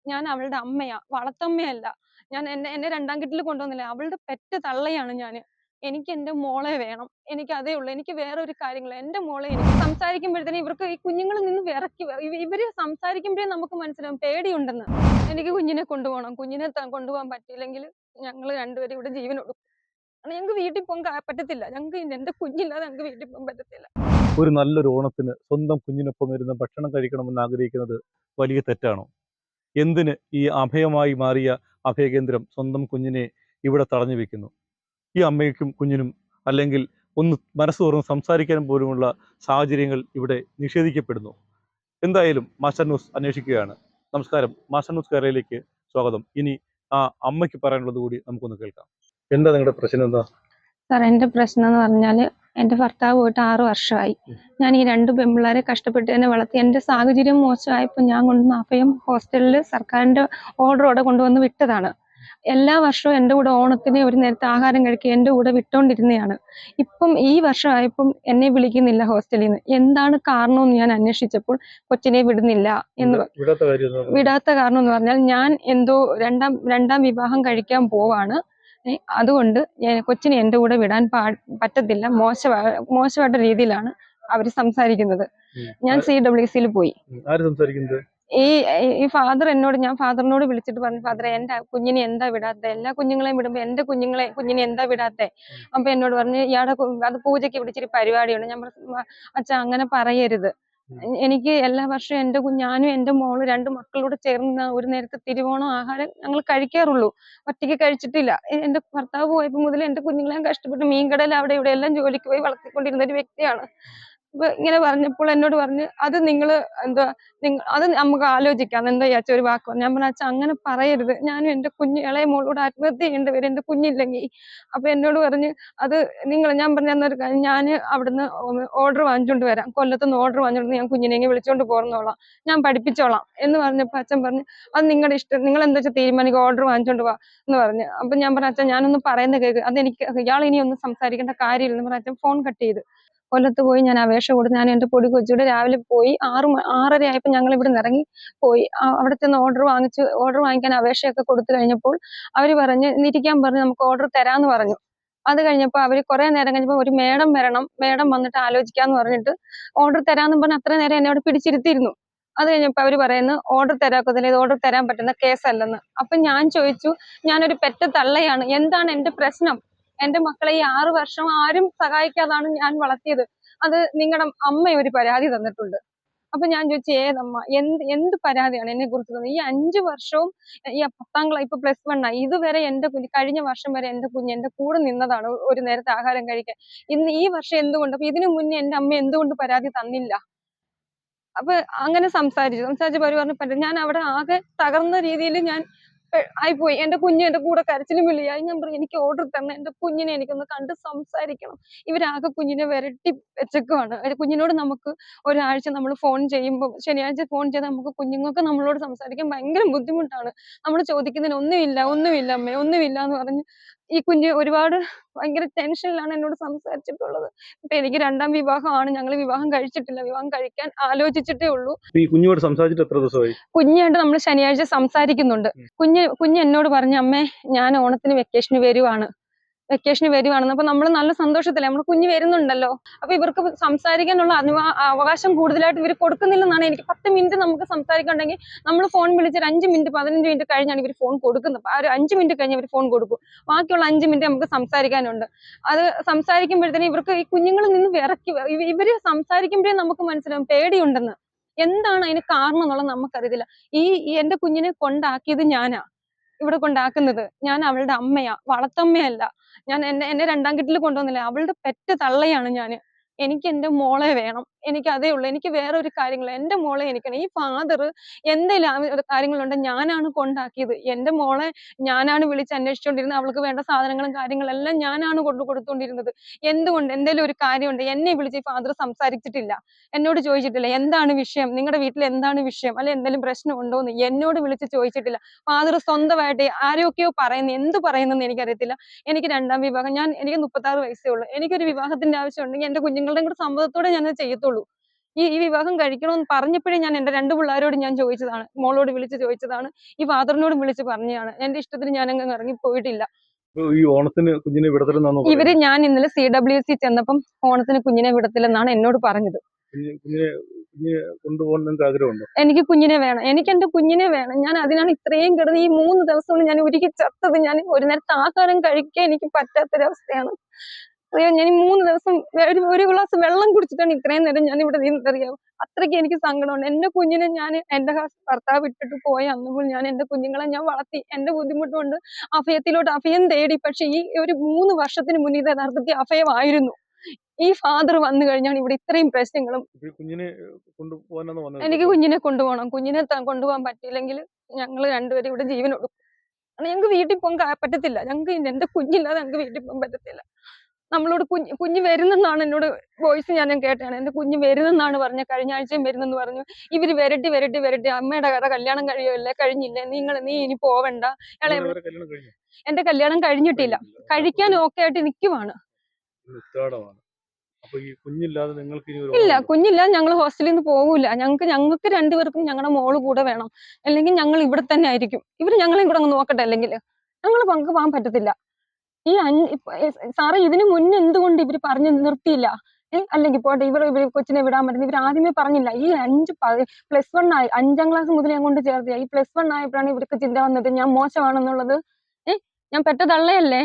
ഞാൻ അവളുടെ അമ്മയാ, വളർത്തമ്മയല്ല. ഞാൻ എന്നെ 2ാം കെട്ടില് കൊണ്ടുവന്നില്ല. അവളുടെ പെറ്റ തള്ളയാണ് ഞാന്. എനിക്ക് എന്റെ മോളെ വേണം. എനിക്ക് അതേ ഉള്ളൂ. എനിക്ക് വേറെ ഒരു കാര്യങ്ങളില്ല. എന്റെ മോളെ എനിക്ക് സംസാരിക്കുമ്പോഴത്തേനും ഇവർക്ക് ഈ കുഞ്ഞുങ്ങളിൽ നിന്ന് ഇവര് സംസാരിക്കുമ്പോഴേ നമുക്ക് മനസ്സിലാവും പേടിയുണ്ടെന്ന്. എനിക്ക് കുഞ്ഞിനെ കൊണ്ടുപോണം. കുഞ്ഞിനെ കൊണ്ടുപോകാൻ പറ്റിയില്ലെങ്കില് ഞങ്ങള് 2 പേരും ഇവിടെ ജീവനൊടുക്കും. കാരണം ഞങ്ങക്ക് വീട്ടിൽ പോകാൻ പറ്റത്തില്ല. ഞങ്ങക്ക് എന്റെ കുഞ്ഞില്ലാതെ ഞങ്ങക്ക് വീട്ടിൽ പോകാൻ പറ്റത്തില്ല. ഒരു നല്ലൊരു ഓണത്തിന് സ്വന്തം കുഞ്ഞിനൊപ്പം ഇരുന്ന് ഭക്ഷണം കഴിക്കണമെന്ന് ആഗ്രഹിക്കുന്നത് വലിയ തെറ്റാണോ? എന്തിന് ഈ അഭയമായി മാറിയ അഭയകേന്ദ്രം സ്വന്തം കുഞ്ഞിനെ ഇവിടെ തടഞ്ഞു വെക്കുന്നു? ഈ അമ്മയ്ക്കും കുഞ്ഞിനും അല്ലെങ്കിൽ ഒന്ന് മനസ്സ് തുറന്ന് സംസാരിക്കാൻ പോലുമുള്ള സാഹചര്യങ്ങൾ ഇവിടെ നിഷേധിക്കപ്പെടുന്നു. എന്തായാലും മാസ്റ്റർ ന്യൂസ് അന്വേഷിക്കുകയാണ്. നമസ്കാരം, മാസ്റ്റർ ന്യൂസ് കേരളയിലേക്ക് സ്വാഗതം. ഇനി ആ അമ്മയ്ക്ക് പറയാനുള്ളത് കൂടി നമുക്കൊന്ന് കേൾക്കാം. എന്താ നിങ്ങളുടെ പ്രശ്നം? എന്താ സാർ, എന്റെ പ്രശ്നം എന്ന് പറഞ്ഞാല് എന്റെ ഭർത്താവ് പോയിട്ട് 6 വർഷമായി. ഞാൻ ഈ 2 പെൺപിള്ളേരെ കഷ്ടപ്പെട്ട് തന്നെ വളർത്തി. എന്റെ സാഹചര്യം മോശമായപ്പോൾ ഞാൻ കൊണ്ടുവന്ന അഭയം ഹോസ്റ്റലിൽ സർക്കാരിന്റെ ഓർഡറോടെ കൊണ്ടുവന്ന് വിട്ടതാണ്. എല്ലാ വർഷവും എന്റെ കൂടെ ഓണത്തിന് ഒരു നേരത്തെ ആഹാരം കഴിക്കുക എന്റെ കൂടെ വിട്ടോണ്ടിരുന്നതാണ്. ഇപ്പം ഈ വർഷമായപ്പം എന്നെ വിളിക്കുന്നില്ല ഹോസ്റ്റലിൽ നിന്ന്. എന്താണ് കാരണമെന്ന് ഞാൻ അന്വേഷിച്ചപ്പോൾ കൊച്ചിനെ വിടുന്നില്ല എന്ന് വിടാത്ത കാരണം എന്ന് പറഞ്ഞാൽ ഞാൻ എന്തോ രണ്ടാം വിവാഹം കഴിക്കാൻ പോവാണ്. അതുകൊണ്ട് കൊച്ചിനെ എന്റെ കൂടെ വിടാൻ പറ്റത്തില്ല. മോശമായിട്ട് രീതിയിലാണ് അവര് സംസാരിക്കുന്നത്. ഞാൻ CWCയിൽ പോയി. ഈ ഫാദർ ഞാൻ ഫാദറിനോട് വിളിച്ചിട്ട് പറഞ്ഞു, ഫാദറെ എന്റെ കുഞ്ഞിനെ എന്താ വിടാത്തെ? എല്ലാ കുഞ്ഞുങ്ങളെയും വിടുമ്പോ എന്റെ കുഞ്ഞിനെ എന്താ വിടാത്തെ? അപ്പൊ എന്നോട് പറഞ്ഞു, ഇയാടെ അത് പൂജയ്ക്ക് ഇവിടെ ഇച്ചിരി പരിപാടിയുണ്ട്. ഞാൻ പറഞ്ഞു, അച്ഛാ അങ്ങനെ പറയരുത്. എനിക്ക് എല്ലാ വർഷവും ഞാനും എന്റെ മോള് 2 മക്കളോട് ചേർന്ന് ഒരു നേരത്തെ തിരുവോണം ആഹാരം ഞങ്ങൾ കഴിക്കാറുള്ളൂ. ഒറ്റയ്ക്ക് കഴിച്ചിട്ടില്ല. എന്റെ ഭർത്താവ് പോയപ്പോ മുതൽ എന്റെ കുഞ്ഞുങ്ങളെ ഞാൻ കഷ്ടപ്പെട്ട് മീൻകടയിൽ അവിടെ ഇവിടെ എല്ലാം ജോലിക്ക് പോയി വളർത്തിക്കൊണ്ടിരുന്ന ഒരു വ്യക്തിയാണ്. അപ്പൊ ഇങ്ങനെ പറഞ്ഞപ്പോൾ എന്നോട് പറഞ്ഞു, അത് അത് നമുക്ക് ആലോചിക്കാം, എന്താ ചേച്ചി ഒരു വാക്ക് പറഞ്ഞു. ഞാൻ പറഞ്ഞു, അച്ഛാ അങ്ങനെ പറയരുത്. ഞാനും എന്റെ ഇളയ മോളോട് ആത്മഹത്യ ചെയ്യേണ്ടി വരും എന്റെ കുഞ്ഞില്ലെങ്കിൽ. അപ്പൊ എന്നോട് പറഞ്ഞ്, അത് ഞാൻ പറഞ്ഞ എന്നൊരു കാര്യം, ഞാൻ അവിടുന്ന് ഓർഡർ വാങ്ങിച്ചോണ്ട് വരാം, കൊല്ലത്തുനിന്ന് ഓർഡർ വാങ്ങിച്ചോണ്ട് ഞാൻ കുഞ്ഞിനെ വിളിച്ചോണ്ട് പോർന്നോളാം, ഞാൻ പഠിപ്പിച്ചോളാം എന്ന് പറഞ്ഞപ്പോ അച്ഛൻ പറഞ്ഞു, അത് നിങ്ങളുടെ ഇഷ്ടം, നിങ്ങൾ എന്താ വെച്ചാൽ തീരുമാനിക്കുക, ഓർഡർ വാങ്ങിച്ചോണ്ട് പോവാ എന്ന് പറഞ്ഞു. അപ്പൊ ഞാൻ പറഞ്ഞു, അച്ഛൻ ഞാനൊന്ന് പറയുന്ന കേക്ക്, അതെനിക്ക് ഇയാൾ ഇനി ഒന്നും സംസാരിക്കേണ്ട കാര്യമില്ലെന്ന് പറഞ്ഞ അച്ഛൻ ഫോൺ കട്ട് ചെയ്ത്. കൊല്ലത്ത് പോയി ഞാൻ അപേക്ഷ കൊടുത്ത് ഞാൻ എന്റെ പൊടി കൊച്ചിയുടെ രാവിലെ പോയി 6:30 ആയപ്പോൾ ഞങ്ങൾ ഇവിടെ നിന്ന് ഇറങ്ങി പോയി. അവിടെ ചെന്ന് ഓർഡർ വാങ്ങിക്കാൻ അപേക്ഷയൊക്കെ കൊടുത്തു കഴിഞ്ഞപ്പോൾ അവര് പറഞ്ഞ് ഇരിക്കാൻ പറഞ്ഞു, നമുക്ക് ഓർഡർ തരാന്ന് പറഞ്ഞു. അത് കഴിഞ്ഞപ്പോൾ അവര് കുറെ നേരം കഴിഞ്ഞപ്പോൾ ഒരു മേഡം വരണം, മേഡം വന്നിട്ട് ആലോചിക്കാന്ന് പറഞ്ഞിട്ട് ഓർഡർ തരാന്ന് പറഞ്ഞ് അത്ര നേരം എന്നെ അവിടെ പിടിച്ചിരുത്തിയിരുന്നു. അത് കഴിഞ്ഞപ്പോൾ അവര് പറയുന്നു, ഓർഡർ തരാക്കത്തില്ല, ഇത് ഓർഡർ തരാൻ പറ്റുന്ന കേസല്ലെന്ന്. അപ്പൊ ഞാൻ ചോദിച്ചു, ഞാനൊരു പെറ്റ തള്ളയാണ്, എന്താണ് എന്റെ പ്രശ്നം? എന്റെ മക്കളെ ഈ 6 വർഷം ആരും സഹായിക്കാതാണ് ഞാൻ വളർത്തിയത്. അത് നിങ്ങളുടെ അമ്മ ഒരു പരാതി തന്നിട്ടുണ്ട്. അപ്പൊ ഞാൻ ചോദിച്ചു, ഏതമ്മ? എന്ത് പരാതിയാണ് എന്നെ കുറിച്ച് തന്നത്? ഈ 5 വർഷവും ഈ 10ാം ക്ലാസ് ഇപ്പൊ +1 ആയി, ഇതുവരെ എന്റെ കുഞ്ഞ് കഴിഞ്ഞ വർഷം വരെ എന്റെ കുഞ്ഞ് എന്റെ കൂടെ നിന്നതാണ് ഒരു നേരത്തെ ആഹാരം കഴിക്കാൻ. ഇന്ന് ഈ വർഷം എന്തുകൊണ്ട്? അപ്പൊ ഇതിനു മുന്നേ എന്റെ അമ്മ എന്തുകൊണ്ട് പരാതി തന്നില്ല? അപ്പൊ അങ്ങനെ സംസാരിച്ചപ്പോ അവര് പറഞ്ഞു, ഞാൻ അവിടെ ആകെ തകർന്ന രീതിയിൽ ഞാൻ ആയിപ്പോയി. എന്റെ കുഞ്ഞ് എന്റെ കൂടെ കരച്ചിലും വിളിയായി. ഞാൻ പറഞ്ഞു, എനിക്ക് ഓർഡർ തരണം, എന്റെ കുഞ്ഞിനെ എനിക്കൊന്ന് കണ്ട് സംസാരിക്കണം. ഇവരാകെ കുഞ്ഞിനെ വിരട്ടി വെച്ചേക്കുവാണ്. കുഞ്ഞിനോട് നമുക്ക് ഒരാഴ്ച നമ്മൾ ഫോൺ ചെയ്യുമ്പോൾ, ശനിയാഴ്ച ഫോൺ ചെയ്താൽ നമുക്ക് കുഞ്ഞുങ്ങൾക്ക് നമ്മളോട് സംസാരിക്കാൻ ഭയങ്കര ബുദ്ധിമുട്ടാണ്. നമ്മൾ ചോദിക്കുന്നതിന് ഒന്നുമില്ല അമ്മേ, ഒന്നുമില്ല എന്ന് പറഞ്ഞ് ഈ കുഞ്ഞ് ഒരുപാട് ഭയങ്കര ടെൻഷനിലാണ് എന്നോട് സംസാരിച്ചിട്ടുള്ളത്. ഇപ്പൊ എനിക്ക് 2ാം വിവാഹമാണ്. ഞങ്ങൾ വിവാഹം കഴിച്ചിട്ടില്ല, വിവാഹം കഴിക്കാൻ ആലോചിച്ചിട്ടേ ഉള്ളൂ. ഈ കുഞ്ഞുമായിട്ട് സംസാരിച്ചിട്ട് എത്ര ദിവസമായി? കുഞ്ഞായിട്ട് നമ്മൾ ശനിയാഴ്ച സംസാരിക്കുന്നുണ്ട്. കുഞ്ഞ് എന്നോട് പറഞ്ഞു, അമ്മേ ഞാൻ ഓണത്തിന് വെക്കേഷന് വരുവാണെന്ന്. അപ്പൊ നമ്മൾ നല്ല സന്തോഷത്തില്, നമ്മുടെ കുഞ്ഞ് വരുന്നുണ്ടല്ലോ. അപ്പൊ ഇവർക്ക് സംസാരിക്കാനുള്ള അവകാശം കൂടുതലായിട്ട് ഇവർ കൊടുക്കുന്നില്ലെന്നാണ്. എനിക്ക് 10 മിനിറ്റ് നമുക്ക് സംസാരിക്കണ്ടെങ്കിൽ നമ്മൾ ഫോൺ വിളിച്ച് 5 മിനിറ്റ് 15 മിനിറ്റ് കഴിഞ്ഞാണ് ഇവർ ഫോൺ കൊടുക്കുന്നത്. ആ ഒരു 5 മിനിറ്റ് കഴിഞ്ഞ് ഇവർ ഫോൺ കൊടുക്കും. ബാക്കിയുള്ള 5 മിനിറ്റ് നമുക്ക് സംസാരിക്കാനുണ്ട്. അത് സംസാരിക്കുമ്പോഴത്തേനും ഇവർക്ക് ഈ കുഞ്ഞുങ്ങളിൽ നിന്ന് ഇവര് സംസാരിക്കുമ്പോഴേ നമുക്ക് മനസ്സിലാവും പേടിയുണ്ടെന്ന്. എന്താണ് അതിന് കാരണം എന്നുള്ളത് നമുക്കറിയത്തില്ല. എന്റെ കുഞ്ഞിനെ കൊണ്ടാക്കിയത് ഞാനാ. ഇവിടെ കൊണ്ടാക്കുന്നത് ഞാൻ അവളുടെ അമ്മയാ, വളർത്തമ്മയല്ല. ഞാൻ എന്നെ 2ാം കെട്ടില് കൊണ്ടുവന്നില്ല. അവളുടെ പെറ്റ തള്ളയാണ് ഞാന്. എനിക്ക് എന്റെ മോളെ വേണം. എനിക്ക് അതേ ഉള്ളൂ. എനിക്ക് വേറെ ഒരു കാര്യങ്ങളില്ല. എന്റെ മോളെ എനിക്കാണ്. ഈ ഫാദർ എന്തെങ്കിലും കാര്യങ്ങളുണ്ടെങ്കിൽ ഞാനാണ് കൊണ്ടാക്കിയത്. എന്റെ മോളെ ഞാനാണ് വിളിച്ച് അന്വേഷിച്ചുകൊണ്ടിരുന്നത്. അവൾക്ക് വേണ്ട സാധനങ്ങളും കാര്യങ്ങളെല്ലാം ഞാനാണ് കൊടുത്തുകൊണ്ടിരുന്നത്. എന്തുകൊണ്ട്? എന്തേലും ഒരു കാര്യമുണ്ട്, എന്നെ വിളിച്ച് ഈ ഫാദർ സംസാരിച്ചിട്ടില്ല, എന്നോട് ചോദിച്ചിട്ടില്ല, എന്താണ് വിഷയം, നിങ്ങളുടെ വീട്ടിൽ എന്താണ് വിഷയം, അല്ലെ എന്തെങ്കിലും പ്രശ്നം ഉണ്ടോന്ന് എന്നോട് വിളിച്ച് ചോദിച്ചിട്ടില്ല. ഫാദർ സ്വന്തമായിട്ട് ആരെയൊക്കെയോ പറയുന്നു, എന്ത് പറയുന്നെന്ന് എനിക്കറിയത്തില്ല. എനിക്ക് 2ാം വിവാഹം, എനിക്ക് 36 വയസ്സേ ഉള്ളൂ. എനിക്കൊരു വിവാഹത്തിന്റെ ആവശ്യമുണ്ടെങ്കിൽ എന്റെ കുഞ്ഞുങ്ങളുടെ കൂടെ സമ്മതത്തോടെ ഞാനത് ചെയ്യത്തുള്ളൂ. ഈ വിവാഹം കഴിക്കണമെന്ന് പറഞ്ഞപ്പോഴേ ഞാൻ എന്റെ 2 പിള്ളേരോട് ഞാൻ ചോദിച്ചതാണ്. മോളോട് വിളിച്ച് ചോദിച്ചതാണ്. ഈ ഫാദറിനോടും വിളിച്ച് പറഞ്ഞതാണ്. എന്റെ ഇഷ്ടത്തിന് ഞാനങ്ങ് ഇറങ്ങി പോയിട്ടില്ല. ഇപ്പൊ ഈ ഓണത്തിന് കുഞ്ഞിനെ വിടത്തില്ലെന്നാണോ പറയുന്നത്? ഞാൻ ഇന്നലെ CWC ചെന്നപ്പം ഓണത്തിന് കുഞ്ഞിനെ വിടത്തില്ലെന്നാണ് എന്നോട് പറഞ്ഞത്. കുഞ്ഞിനെ കൊണ്ടുപോകാൻ നിങ്ങൾക്ക് ആഗ്രഹമുണ്ടോ? എനിക്ക് കുഞ്ഞിനെ വേണം. എനിക്ക് എന്റെ കുഞ്ഞിനെ വേണം. ഞാൻ അതിനാണ് ഇത്രയും കിടന്ന് ഈ 3 ദിവസം കൊണ്ട് ഞാൻ ഉരുകി ചത്തത്. ഞാൻ ഒരു നേരത്തെ ആഹാരം കഴിക്കാൻ എനിക്ക് പറ്റാത്തൊരവസ്ഥയാണ്. അറിയോ, ഞാൻ ഈ 3 ദിവസം ഒരു ഗ്ലാസ് വെള്ളം കുടിച്ചിട്ടാണ് ഇത്രയും നേരം ഞാൻ ഇവിടെ നിന്നതറിയാമോ? അത്രയ്ക്ക് എനിക്ക് സങ്കടമുണ്ട്. എന്റെ കുഞ്ഞിനെ ഞാൻ എന്റെ ഭർത്താവ് ഇട്ടിട്ട് പോയ അന്ന് മുതൽ ഞാൻ എന്റെ കുഞ്ഞുങ്ങളെ ഞാൻ വളർത്തി. എന്റെ ബുദ്ധിമുട്ട് കൊണ്ട് അഭയം തേടി. പക്ഷെ ഈ ഒരു 3 വർഷത്തിന് മുന്നേ ഇത് യഥാർത്ഥത്തിൽ അഭയമായിരുന്നു. ഈ ഫാദർ വന്നു കഴിഞ്ഞാണ് ഇവിടെ ഇത്രയും പ്രശ്നങ്ങളും. കുഞ്ഞിനെ കൊണ്ടുപോകാനാണോ വന്നത്? എനിക്ക് കുഞ്ഞിനെ കൊണ്ടുപോകണം. കുഞ്ഞിനെ കൊണ്ടുപോകാൻ പറ്റിയില്ലെങ്കിൽ ഞങ്ങൾ രണ്ടുപേരും ഇവിടെ ജീവൻ കൊടുക്കും. കാരണം ഞങ്ങൾക്ക് വീട്ടിൽ പോകാൻ പറ്റത്തില്ല. ഞങ്ങൾക്ക് എന്റെ കുഞ്ഞില്ലാതെ ഞങ്ങൾക്ക് വീട്ടിൽ പോകാൻ പറ്റത്തില്ല. നമ്മളോട് കുഞ്ഞ് വരുന്നെന്നാണ് എന്നോട് വോയിസ് ഞാൻ കേട്ടാണ്. എന്റെ കുഞ്ഞ് വരുന്നെന്നാണ് പറഞ്ഞത്. കഴിഞ്ഞ ആഴ്ചയും വരുന്നെന്ന് പറഞ്ഞു. ഇവര് വരട്ടി അമ്മയുടെ കല്യാണം കഴിഞ്ഞില്ലേ, നീ ഇനി പോവണ്ട. എന്റെ കല്യാണം കഴിഞ്ഞിട്ടില്ല. കഴിക്കാൻ ഓക്കെ ആയിട്ട് നിൽക്കുവാണ്. ഇല്ല, കുഞ്ഞില്ലാതെ ഞങ്ങൾ ഹോസ്റ്റലിൽ നിന്ന് പോകൂല. ഞങ്ങൾക്ക് രണ്ടുപേർക്കും ഞങ്ങളുടെ മോള് കൂടെ വേണം. അല്ലെങ്കിൽ ഞങ്ങൾ ഇവിടെ തന്നെ ആയിരിക്കും. ഇവര് ഞങ്ങളെയും കൂടെ അങ്ങ് നോക്കട്ടെ. അല്ലെങ്കിൽ ഞങ്ങൾ പങ്ക് പോകാൻ പറ്റത്തില്ല. സാറേ, ഇതിനു മുന്നേ എന്തുകൊണ്ട് ഇവര് പറഞ്ഞു നിർത്തിയില്ല? അല്ലെങ്കിൽ പോട്ടെ, ഇവർ കൊച്ചിനെ വിടാൻ പറ്റുന്നത് ഇവർ ആദ്യമേ പറഞ്ഞില്ല. ഈ +1 ആയി 5ാം ക്ലാസ് മുതൽ ഞാൻ കൊണ്ട് ചേർത്തിയ ഈ +1 ആയപ്പോഴാണ് ഇവർക്ക് ചിന്ത വന്നത് ഞാൻ മോശമാണെന്നുള്ളത്. ഞാൻ പെട്ട തള്ളയല്ലേ.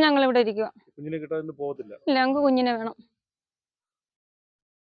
ഞങ്ങൾ ഇവിടെ ഇരിക്കുക. ഇല്ല, ഞങ്ങൾക്ക് കുഞ്ഞിനെ വേണം.